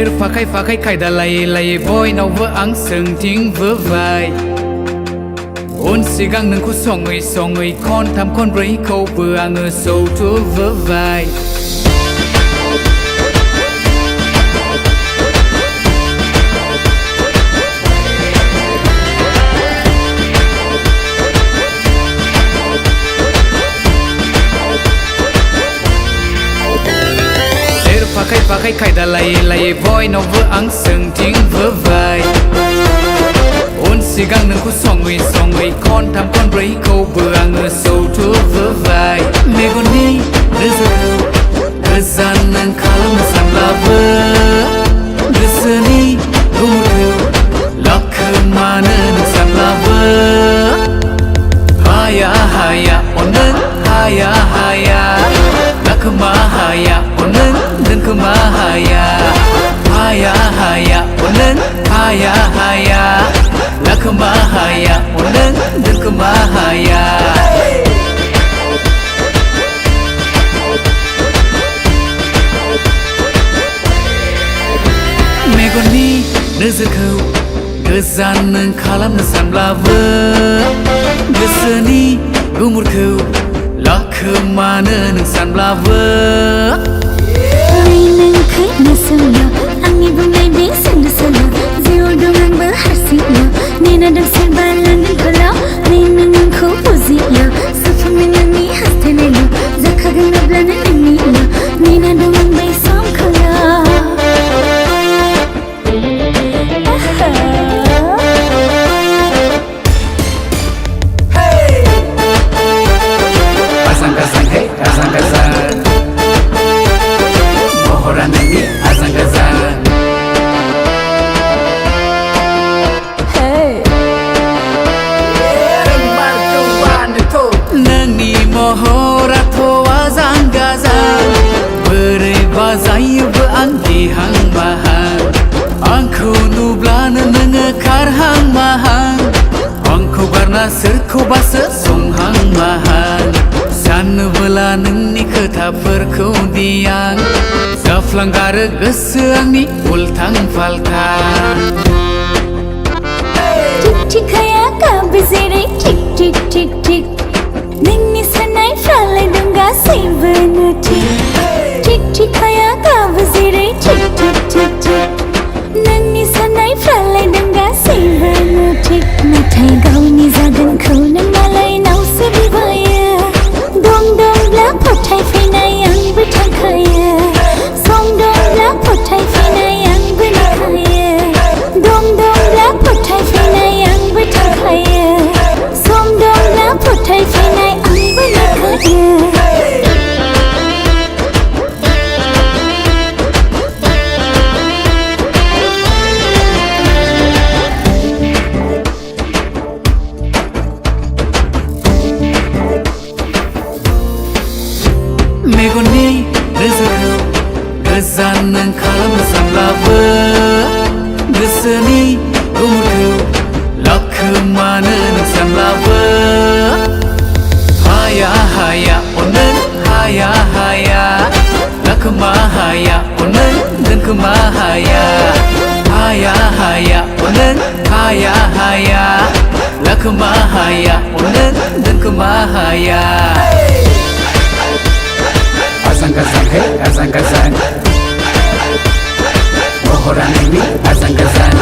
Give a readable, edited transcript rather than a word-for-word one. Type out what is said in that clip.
फाखाय खायदा लायै लायै बयनावबो आं सोंथिंबोबाय उन सिगां नोंखौ सङै सङै खनथाम खनब्रैखौबो आङो सौथुबोबाय फाखाय खायदा लायै लायै बयनावबो आं सोंथिंबोबाय उन सिगां नोंखौ सङै सङै खनथाम खनब्रैखौबो आङो सौथुबोबाय मेगननि नोजोरखौ गोजान नों खालामनो सानब्लाबो गोसोनि गुमुरखौ लाखोमानो नों सानब्लाबो हाया हाया अननो हाया हाया लाखोमा हाया अननो दोनखोमा हाया हाया हाया अननो हाया हाया लाखोमा हाया अननो दोनखोमा हाया मेगननि नोजोरखौ गोजान नों खालामनो सानब्लाबो गोसोनि गुमुरखौ लाखोमानो नों सानब्लाबो नोंखौ सोंला आंनि बुंनाय बे सोंनो सोला जेराव दं आंबो हारसिंल' नेनादों सोरबा लांगोनफोराव नों नोंखौ बुजिला जाफुंनाय नोंनि हास्थायनायल' जाखागोन अब्लानो नोंनिल' नेना दं आं बे समखौल' महराथ' आजां गाजां बोरैबा जायोबो आं गिहां बाहां आंखौ नुब्लानो नोङो खारहां माहां आंखौ गारना सोरखौबासो संहां माहां सानबोला नोंनि खोथाफोरखौ दि आं जाफ्लांगारो गोसो आंनि उल्थां फाल्थां थिखाया गाबो जेरै थिक थिक थिक थिक नोंनि साननायफ्रालाय दं गासैबोनो थिक थिखाया गाबो जेरै थिक थिक थिक थिक नोंनि साननायफ्रालाय दं गासैबोनो थिक नाथाय गावनि जागोनखौ नों मालायनावसो बिबायो दंब्ला फोथायफैनाय आंबो थांखायो सम दंब्ला फोथायफैनाय आंबो नुखायो दंब्ला फोथायफैनाय आंबो थांखायो सम दंब्ला फोथायफैनाय आंबो नुखायो मेगननि नोजोरखौ गोजान नों खालामनो सानब्लाबो गोसोनि गुमुरखौ लाखोमानो नों सानब्लाबो हाया हाया अननो हाया हाया लाखोमा हाया अननो दोनखोमा हाया हाया हाया अननो हाया हाया लाखोमा हाया अननो दोनखोमा हाया Azang-azang, hey, azang-azang Mohoran ini azang-azang